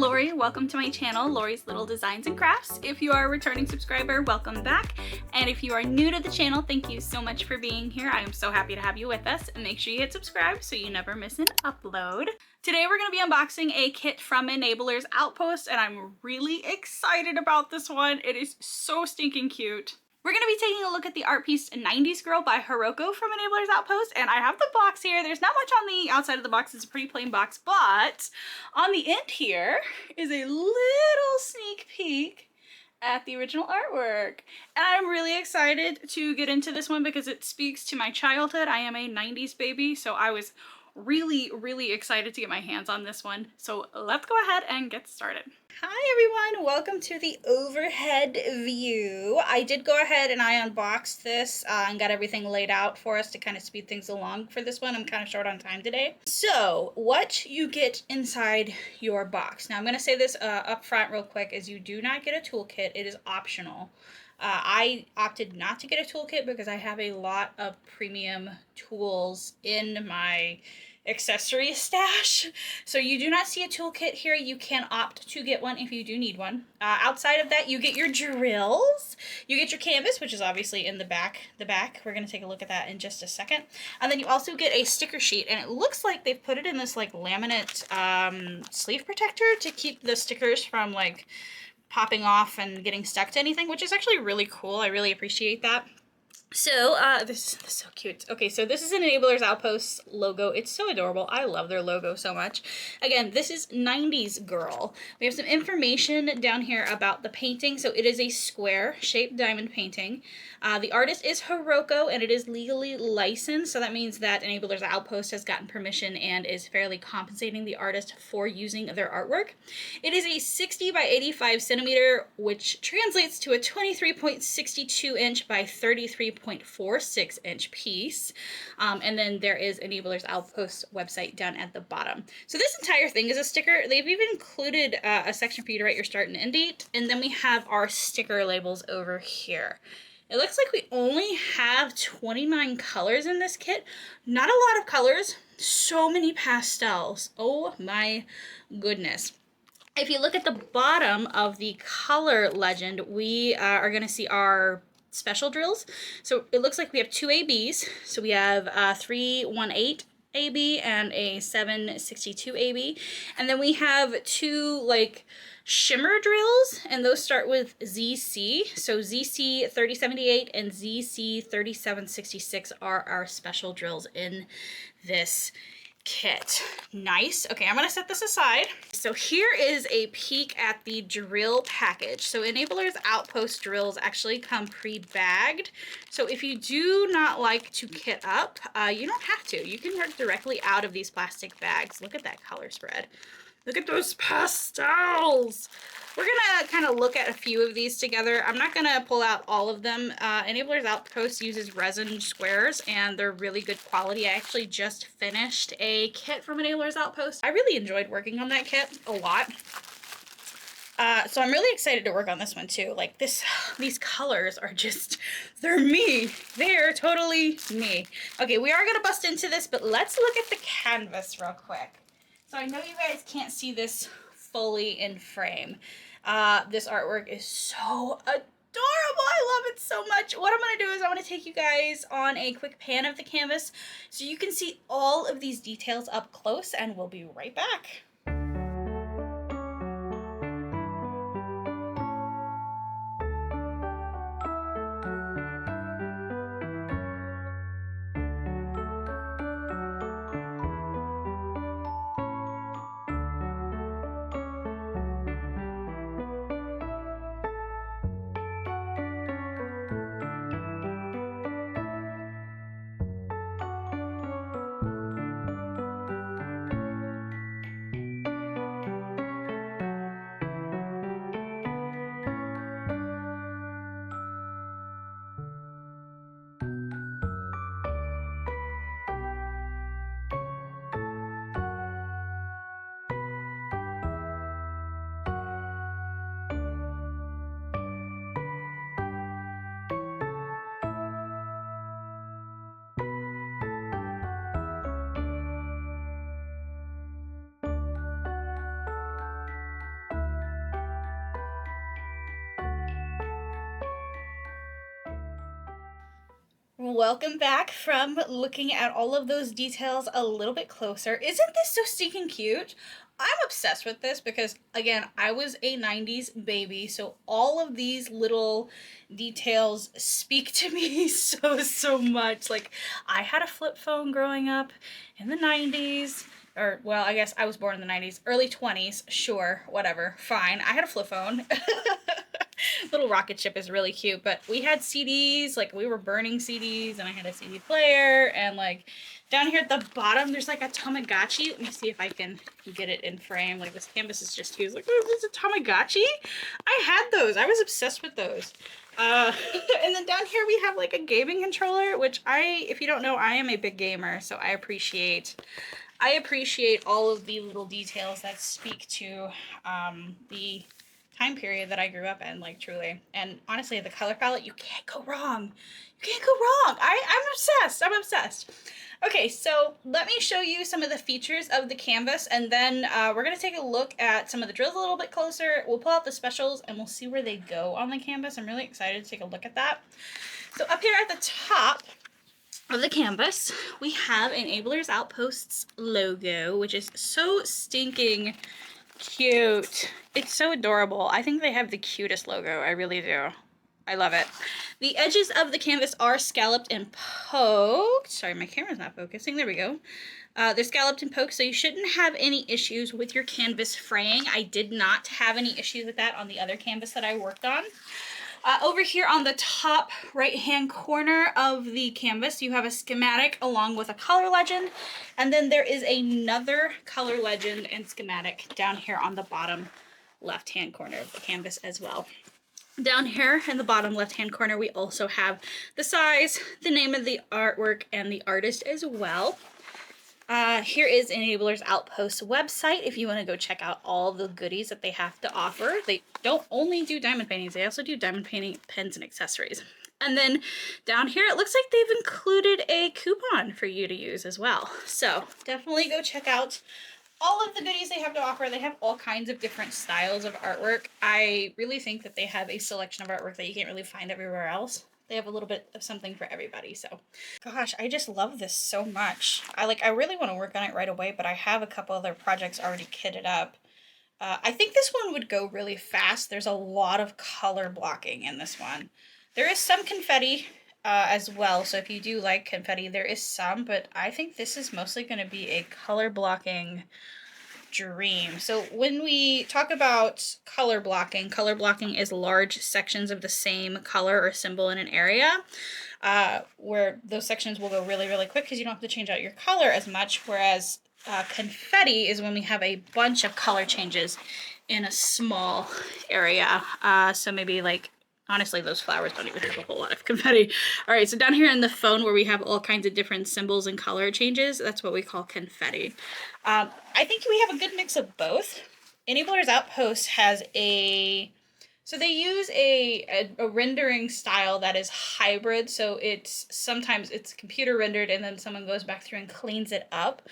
Lori. Welcome to my channel, Lori's Little Designs and Crafts. If you are a returning subscriber, welcome back. And if you are new to the channel, thank you so much for being here. I am so happy to have you with us. And make sure you hit subscribe so you never miss an upload. Today we're going to be unboxing a kit from Enablers Outpost, and I'm really excited about this one. It is so stinking cute. We're going to be taking a look at the art piece 90s Girl by Hiroko from Enablers Outpost, and I have the box here. There's not much on the outside of the box. It's a pretty plain box, but on the end here is a little sneak peek at the original artwork. And I'm really excited to get into this one because it speaks to my childhood. I am a 90s baby, so I was really excited to get my hands on this one. So let's go ahead and get started. Hi everyone, welcome to the overhead view. I did go ahead and I unboxed this and got everything laid out for us to kind of speed things along for this one. I'm kind of short on time today. So what you get inside your box. Now I'm going to say this up front real quick, is you do not get a toolkit. It is optional. I opted not to get a toolkit because I have a lot of premium tools in my accessory stash. So you do not see a toolkit here. You can opt to get one if you do need one. Outside of that, you get your drills. You get your canvas, which is obviously in the back. We're going to take a look at that in just a second. And then you also get a sticker sheet, and it looks like they've put it in this like laminate sleeve protector to keep the stickers from like popping off and getting stuck to anything, which is actually really cool. I really appreciate that. So, this is so cute. Okay, so this is an Enablers Outpost logo. It's so adorable. I love their logo so much. Again, this is 90s Girl. We have some information down here about the painting. So it is a square-shaped diamond painting. The artist is Hiroko, and it is legally licensed. So that means that Enablers Outpost has gotten permission and is fairly compensating the artist for using their artwork. It is a 60 by 85 centimeter, which translates to a 23.62 inch by 33.46 inch piece. And then there is Enablers Outpost website down at the bottom. So this entire thing is a sticker. They've even included a section for you to write your start and end date. And then we have our sticker labels over here. It looks like we only have 29 colors in this kit. Not a lot of colors, so many pastels. Oh my goodness. If you look at the bottom of the color legend, we are going to see our special drills. So it looks like we have two ABs. So we have 318 AB and a 762 AB. And then we have two like shimmer drills, and those start with ZC. So ZC 3078 and ZC 3766 are our special drills in this kit. Nice. Okay, I'm going to set this aside. So here is a peek at the drill package. So Enablers Outpost drills actually come pre-bagged. So if you do not like to kit up, you don't have to. You can work directly out of these plastic bags. Look at that color spread. Look at those pastels. We're gonna kind of look at a few of these together. I'm not gonna pull out all of them. Enablers Outpost uses resin squares, and they're really good quality. I actually just finished a kit from Enablers Outpost. I really enjoyed working on that kit a lot. So I'm really excited to work on this one too. Like these colors are just, they're me. They're totally me. Okay, we are gonna bust into this, but let's look at the canvas real quick. So I know you guys can't see this fully in frame. This artwork is so adorable. I love it so much. What I'm going to do is I want to take you guys on a quick pan of the canvas so you can see all of these details up close, and we'll be right back. welcome back from looking at all of those details a little bit closer. Isn't this so stinking cute? I'm obsessed with this because, again, I was a 90s baby, so all of these little details speak to me so much. Like, I had a flip phone growing up in the 90s, or, well, I guess I was born in the 90s, early 20s, sure, whatever, fine. I had a flip phone. Little rocket ship is really cute, but we had CDs, like we were burning CDs, and I had a CD player, and like down here at the bottom there's like a Tamagotchi. Let me see if I can get it in frame. Like this canvas is just huge. Like, oh, there's a Tamagotchi. I had those. I was obsessed with those. And then down here we have like a gaming controller, which if you don't know, I am a big gamer, so I appreciate all of the little details that speak to the time period that I grew up in, like truly. And honestly, the color palette, you can't go wrong. You can't go wrong. I'm obsessed. I'm obsessed. Okay, so let me show you some of the features of the canvas, and then we're going to take a look at some of the drills a little bit closer. We'll pull out the specials and we'll see where they go on the canvas. I'm really excited to take a look at that. So up here at the top of the canvas, we have Enablers Outposts logo, which is so stinking cute. It's so adorable. I think they have the cutest logo. I really do. I love it. The edges of the canvas are scalloped and poked. Sorry, my camera's not focusing. There we go. They're scalloped and poked, so you shouldn't have any issues with your canvas fraying. I did not have any issues with that on the other canvas that I worked on. Over here on the top right-hand corner of the canvas, you have a schematic along with a color legend, and then there is another color legend and schematic down here on the bottom left-hand corner of the canvas as well. Down here in the bottom left-hand corner, we also have the size, the name of the artwork, and the artist as well. Here is Enablers Outpost website if you want to go check out all the goodies that they have to offer. They don't only do diamond paintings, they also do diamond painting pens and accessories. And then down here, it looks like they've included a coupon for you to use as well. So definitely go check out all of the goodies they have to offer. They have all kinds of different styles of artwork. I really think that they have a selection of artwork that you can't really find everywhere else. They have a little bit of something for everybody. So gosh, I just love this so much. I really want to work on it right away, but I have a couple other projects already kitted up. I think this one would go really fast. There's a lot of color blocking in this one. There is some confetti as well, so if you do like confetti, there is some, but I think this is mostly going to be a color blocking dream. So when we talk about color blocking is large sections of the same color or symbol in an area, where those sections will go really quick because you don't have to change out your color as much, whereas confetti is when we have a bunch of color changes in a small area. So maybe like, honestly, those flowers don't even have a whole lot of confetti. All right, so down here in the phone where we have all kinds of different symbols and color changes, that's what we call confetti. I think we have a good mix of both. Enablers Outpost has so they use a rendering style that is hybrid, so sometimes it's computer rendered and then someone goes back through and cleans it up.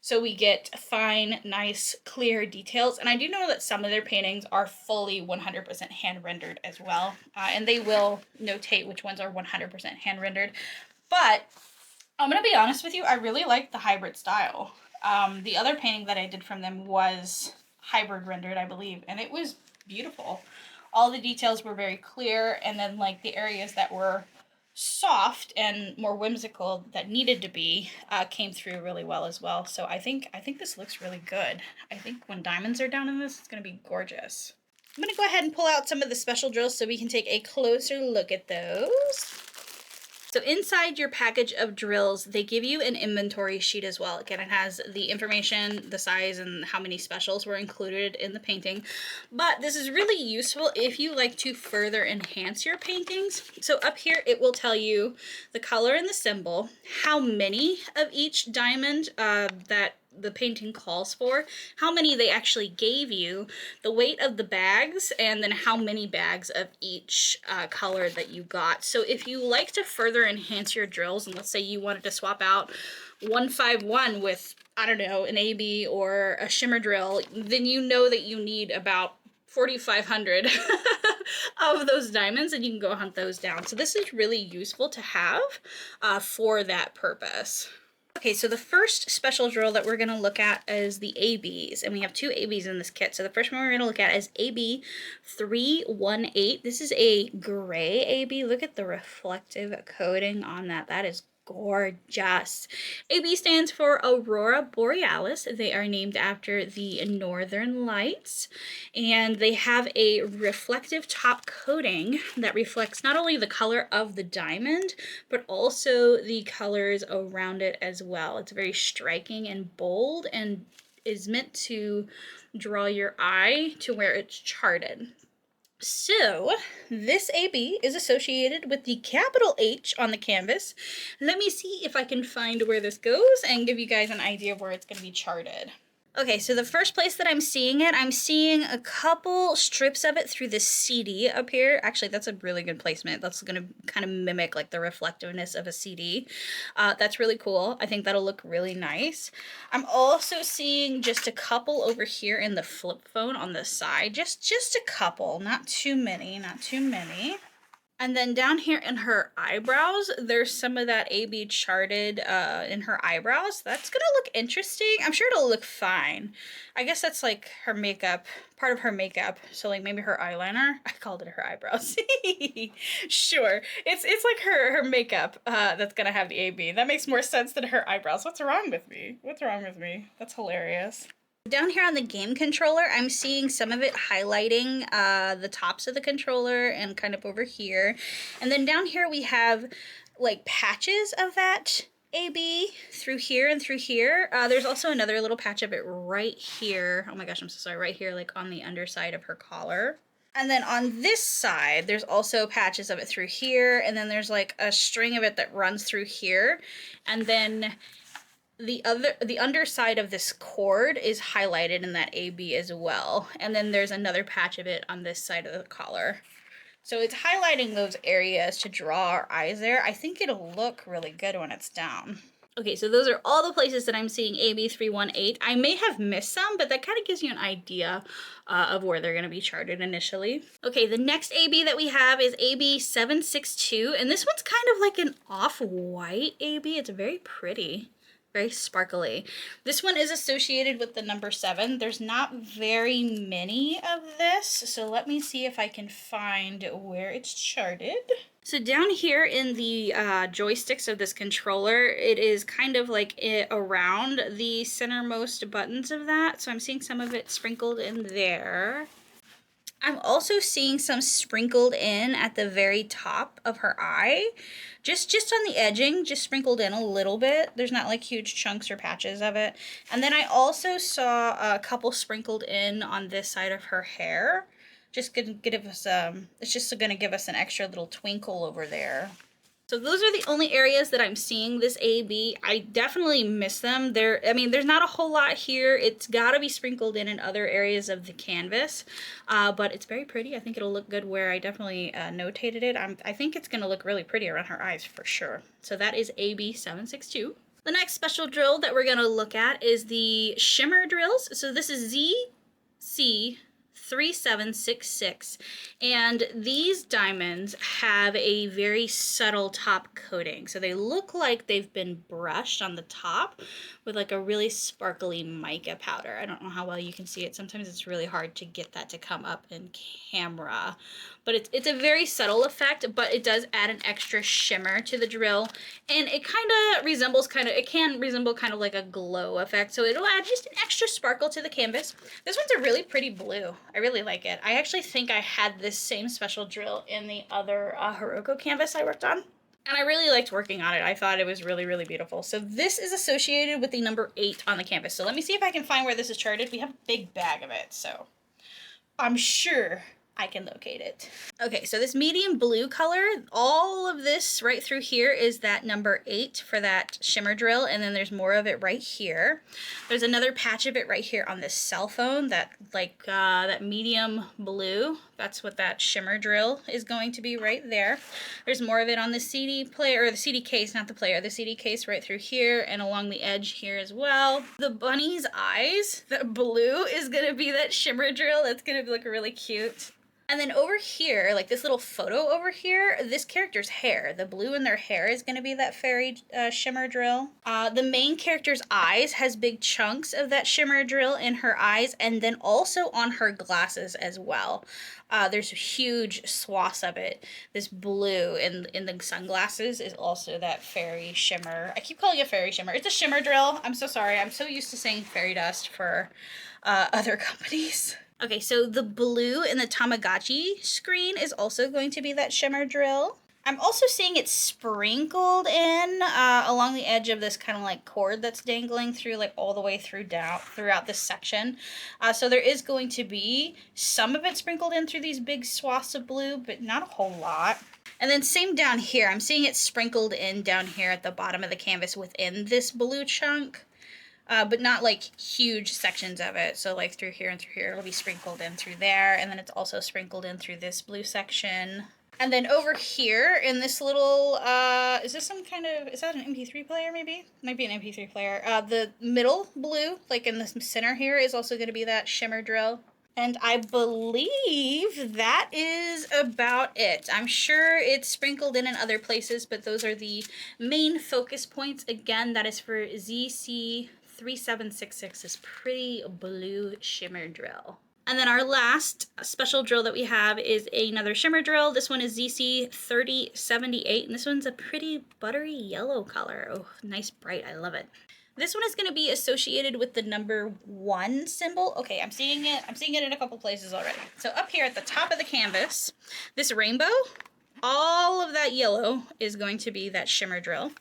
So we get fine, nice, clear details. And I do know that some of their paintings are fully 100% hand rendered as well. And they will notate which ones are 100% hand rendered. But I'm going to be honest with you, I really like the hybrid style. The other painting that I did from them was hybrid rendered, I believe, and it was beautiful. All the details were very clear, and then like the areas that were soft and more whimsical that needed to be came through really well as well. So I think this looks really good. I think when diamonds are down in this, it's going to be gorgeous. I'm going to go ahead and pull out some of the special drills so we can take a closer look at those. So inside your package of drills, they give you an inventory sheet as well. Again, it has the information, the size, and how many specials were included in the painting. But this is really useful if you like to further enhance your paintings. So up here, it will tell you the color and the symbol, how many of each diamond that the painting calls for, how many they actually gave you, the weight of the bags, and then how many bags of each color that you got. So if you like to further enhance your drills, and let's say you wanted to swap out 151 with, I don't know, an AB or a shimmer drill, then you know that you need about 4,500 of those diamonds, and you can go hunt those down. So this is really useful to have for that purpose. Okay, so the first special drill that we're going to look at is the ABs, and we have two ABs in this kit. So the first one we're going to look at is AB 318. This is a gray AB. Look at the reflective coating on that. That is gorgeous. AB stands for Aurora Borealis. They are named after the northern lights, and they have a reflective top coating that reflects not only the color of the diamond, but also the colors around it as well. It's very striking and bold and is meant to draw your eye to where it's charted. So this AB is associated with the capital H on the canvas. Let me see if I can find where this goes and give you guys an idea of where it's going to be charted. Okay, so the first place that I'm seeing it, I'm seeing a couple strips of it through the CD up here. Actually, that's a really good placement. That's going to kind of mimic like the reflectiveness of a CD. That's really cool. I think that'll look really nice. I'm also seeing just a couple over here in the flip phone on the side. Just a couple, not too many, not too many. And then down here in her eyebrows, there's some of that AB charted in her eyebrows. That's gonna look interesting. I'm sure it'll look fine. I guess that's like her makeup, part of her makeup. So like maybe her eyeliner. I called it her eyebrows. Sure, it's like her makeup that's gonna have the AB. That makes more sense than her eyebrows. What's wrong with me? What's wrong with me? That's hilarious. Down here on the game controller, I'm seeing some of it highlighting the tops of the controller and kind of over here. And then down here we have like patches of that AB through here and through here. There's also another little patch of it right here. Oh my gosh, I'm so sorry. Right here, like on the underside of her collar. And then on this side, there's also patches of it through here. And then there's like a string of it that runs through here. And then the underside of this cord is highlighted in that AB as well. And then there's another patch of it on this side of the collar. So it's highlighting those areas to draw our eyes there. I think it'll look really good when it's down. Okay, so those are all the places that I'm seeing AB 318. I may have missed some, but that kind of gives you an idea of where they're going to be charted initially. Okay, the next AB that we have is AB 762, and this one's kind of like an off-white AB. It's very pretty. Very sparkly. This one is associated with the number 7. There's not very many of this, so let me see if I can find where it's charted. So down here in the joysticks of this controller, it is kind of like around the centermost buttons of that, so I'm seeing some of it sprinkled in there. I'm also seeing some sprinkled in at the very top of her eye. Just on the edging, just sprinkled in a little bit. There's not like huge chunks or patches of it. And then I also saw a couple sprinkled in on this side of her hair. Just gonna give us it's just gonna give us an extra little twinkle over there. So those are the only areas that I'm seeing this AB. I definitely miss them. I mean, there's not a whole lot here. It's gotta be sprinkled in other areas of the canvas, but it's very pretty. I think it'll look good where I definitely notated it. I think it's gonna look really pretty around her eyes for sure. So that is AB 762. The next special drill that we're gonna look at is the shimmer drills. So this is ZC 3766, and these diamonds have a very subtle top coating, so they look like they've been brushed on the top with like a really sparkly mica powder. I don't know how well you can see it. Sometimes it's really hard to get that to come up in camera, but it's a very subtle effect, but it does add an extra shimmer to the drill, and it can resemble kind of like a glow effect, so it'll add just an extra sparkle to the canvas. This one's a really pretty blue. I really like it. I actually think I had this same special drill in the other Hiroko canvas I worked on, and I really liked working on it. I thought it was really, really beautiful. So this is associated with the number 8 on the canvas. So let me see if I can find where this is charted. We have a big bag of it, so I'm sure I can locate it. Okay, so this medium blue color, all of this right through here is that number 8 for that shimmer drill, and then there's more of it right here. There's another patch of it right here on this cell phone, that medium blue. That's what that shimmer drill is going to be right there. There's more of it on the CD player, or the CD case, not the player, the CD case right through here and along the edge here as well. The bunny's eyes, that blue is gonna be that shimmer drill. It's gonna look really cute. And then over here, like this little photo over here, this character's hair, the blue in their hair is going to be that fairy shimmer drill. The main character's eyes has big chunks of that shimmer drill in her eyes, and then also on her glasses as well. There's huge swaths of it. This blue in the sunglasses is also that fairy shimmer. I keep calling it fairy shimmer. It's a shimmer drill. I'm so sorry. I'm so used to saying fairy dust for other companies. Okay, so the blue in the Tamagotchi screen is also going to be that shimmer drill. I'm also seeing it sprinkled in along the edge of this kind of like cord that's dangling through like all the way throughout this section. So there is going to be some of it sprinkled in through these big swaths of blue, but not a whole lot. And then same down here, I'm seeing it sprinkled in down here at the bottom of the canvas within this blue chunk. But not like huge sections of it. So like through here and through here, it'll be sprinkled in through there. And then it's also sprinkled in through this blue section. And then over here in this little, is this some kind of, is that an MP3 player maybe? Might be an MP3 player. The middle blue, like in the center here, is also going to be that shimmer drill. And I believe that is about it. I'm sure it's sprinkled in other places, but those are the main focus points. Again, that is for ZC3766, this pretty blue shimmer drill. And then our last special drill that we have is another shimmer drill. This one is ZC3078, and this one's a pretty buttery yellow color. Oh, nice bright, I love it. This one is going to be associated with the number 1 symbol. Okay, I'm seeing it in a couple places already. So up here at the top of the canvas, this rainbow, all of that yellow is going to be that shimmer drill.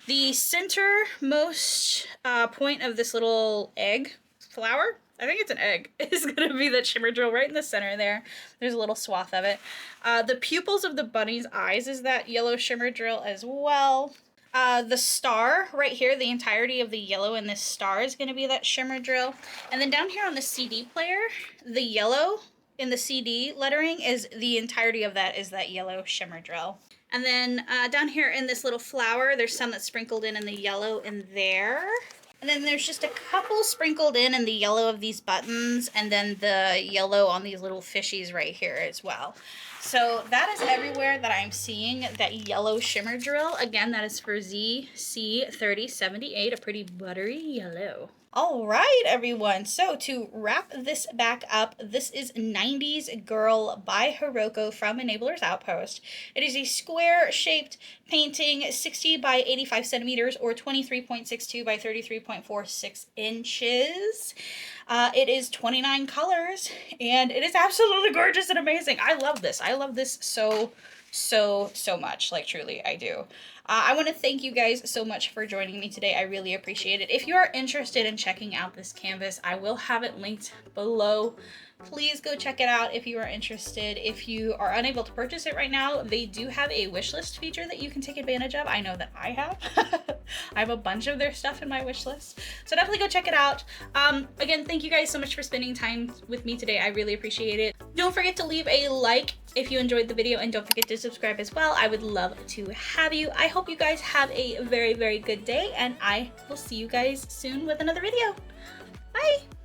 The centermost point of this little egg flower, I think it's an egg, is going to be that shimmer drill right in the center there. There's a little swath of it. The pupils of the bunny's eyes is that yellow shimmer drill as well. The star right here, the entirety of the yellow in this star is going to be that shimmer drill. And then down here on the CD player, the yellow in the CD lettering is the entirety of that is that yellow shimmer drill. And then down here in this little flower, there's some that's sprinkled in the yellow in there. And then there's just a couple sprinkled in the yellow of these buttons, and then the yellow on these little fishies right here as well. So that is everywhere that I'm seeing that yellow shimmer drill. Again, that is for ZC3078, a pretty buttery yellow. All right, everyone. So to wrap this back up, this is 90s Girl by Hiroko from Enabler's Outpost. It is a square-shaped painting, 60 by 85 centimeters or 23.62 by 33.46 inches. It is 29 colors, and it is absolutely gorgeous and amazing. I love this. I love this so much. Like, truly, I do. I want to thank you guys so much for joining me today. I really appreciate it. If you are interested in checking out this canvas, I will have it linked below. Please go check it out if you are interested. If you are unable to purchase it right now, they do have a wish list feature that you can take advantage of. I know that I have. I have a bunch of their stuff in my wish list. So definitely go check it out. Again, thank you guys so much for spending time with me today. I really appreciate it. Don't forget to leave a like if you enjoyed the video, and don't forget to subscribe as well. I would love to have you. I hope you guys have a very, very good day, and I will see you guys soon with another video. Bye!